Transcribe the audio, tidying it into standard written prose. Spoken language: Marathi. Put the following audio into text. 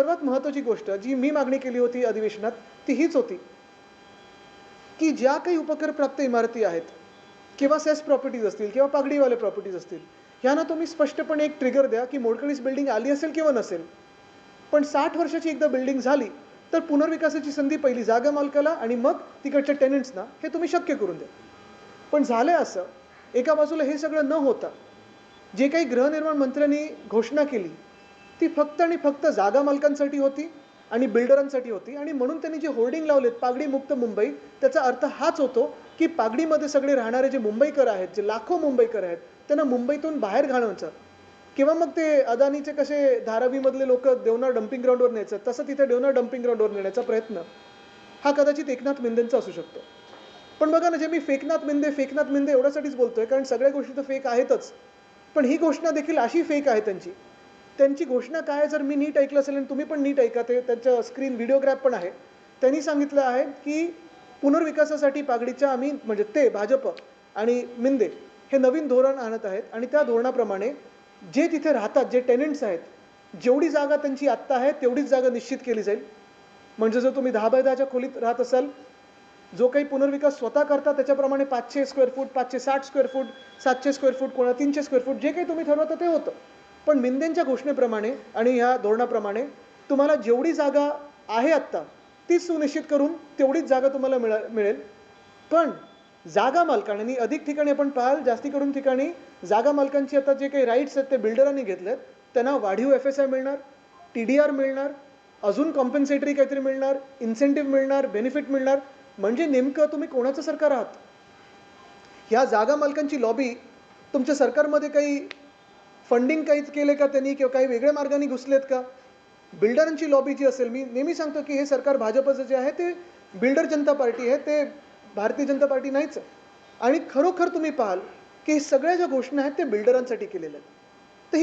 सर्वात महत्त्वाची गोष्ट जी मी मागणी केली होती अधिवेशनात ती हीच होती, की ज्या काही उपकरप्राप्त इमारती आहेत किंवा सेस प्रॉपर्टीज असतील किंवा पगडीवाले प्रॉपर्टीज असतील, ह्यांना तुम्ही स्पष्टपणे एक ट्रिगर द्या, की मोडकळीस बिल्डिंग आली असेल किंवा नसेल. पण 60 वर्षाची एकदा बिल्डिंग झाली, तर पुनर्विकासाची संधी पहिली जागा मालकाला आणि मग तिकडच्या टेनंट्सना हे तुम्ही शक्य करून द्या. पण झालंय असं, एका बाजूला हे सगळं न होता, जे काही गृहनिर्माण मंत्र्यांनी घोषणा केली, ती फक्त आणि फक्त जागा मालकांसाठी होती आणि बिल्डरांसाठी होती आणि म्हणून त्यांनी जे होर्डिंग लावलेत पागडी मुक्त मुंबई, त्याचा अर्थ हाच होतो, की पागडीमध्ये सगळे राहणारे जे मुंबईकर आहेत, जे लाखो मुंबईकर आहेत, त्यांना मुंबईतून बाहेर घालवायचं किंवा मग ते अदानीचे कसे धारावीमधले लोक देवनार डम्पिंग ग्राउंडवर न्यायचं, तसं तिथे देवनार डम्पिंग ग्राउंडवर नेण्याचा प्रयत्न हा कदाचित एकनाथ मिंदेंचा असू शकतो. पण बघा ना, जे मी फेकनाथ मिंदे एवढ्यासाठीच बोलतोय, कारण सगळ्या गोष्टी तर फेक आहेतच. पण ही घोषणा देखील अशी फेक आहे त्यांची. त्यांची घोषणा काय जर मी नीट ऐकलं असेल आणि तुम्ही पण नीट ऐका, ते त्यांच्या स्क्रीन व्हिडिओग्राफ पण आहे. त्यांनी सांगितलं आहे, की पुनर्विकासासाठी पागडीच्या आम्ही म्हणजे ते भाजप आणि मिंदे हे नवीन धोरण आणत आहेत आणि त्या धोरणाप्रमाणे जे तिथे राहतात, जे टेनंट्स आहेत, जेवढी जागा त्यांची आत्ता आहे तेवढीच जागा निश्चित केली जाईल. म्हणजे जर तुम्ही 10 बाय 10च्या खोलीत राहत असाल, जो काही पुनर्विकास स्वतः करता त्याच्याप्रमाणे 500 square foot, 560 square foot, 700 square foot, कोणा 300 स्क्वेअर फूट, जे काही तुम्ही ठरवता ते होतं. पण मिंदेंच्या घोषणेप्रमाणे आणि ह्या धोरणाप्रमाणे तुम्हाला जेवढी जागा आहे आत्ता, तीच सुनिश्चित करून तेवढीच जागा तुम्हाला मिळेल. पण जागा मालकांनी अधिक ठिकाणी आपण पाहाल, जास्ती करून ठिकाणी जागा मालकांची आता जे काही राईट्स आहेत ते बिल्डरांनी घेतलेत. त्यांना वाढीव FSI मिळणार, TDR मिळणार, अजून कॉम्पेन्सेटरी काहीतरी मिळणार, इन्सेंटिव्ह मिळणार, बेनिफिट मिळणार. म्हणजे नेमकं तुम्ही कोणाचं सरकार आहात? ह्या जागा मालकांची लॉबी तुमच्या सरकारमध्ये काही फंडिंग काहीच केले का त्यांनी किंवा काही वेगळ्या मार्गाने घुसलेत का? बिल्डरांची लॉबी जी असेल, मी नेहमी सांगतो की हे सरकार भाजपचं जे आहे ते बिल्डर जनता पार्टी आहे, ते भारतीय जनता पार्टी नाहीच आहे. आणि खरोखर तुम्ही पाहाल की सगळ्या ज्या घोषणा आहेत ते बिल्डरांसाठी केलेल्या आहेत.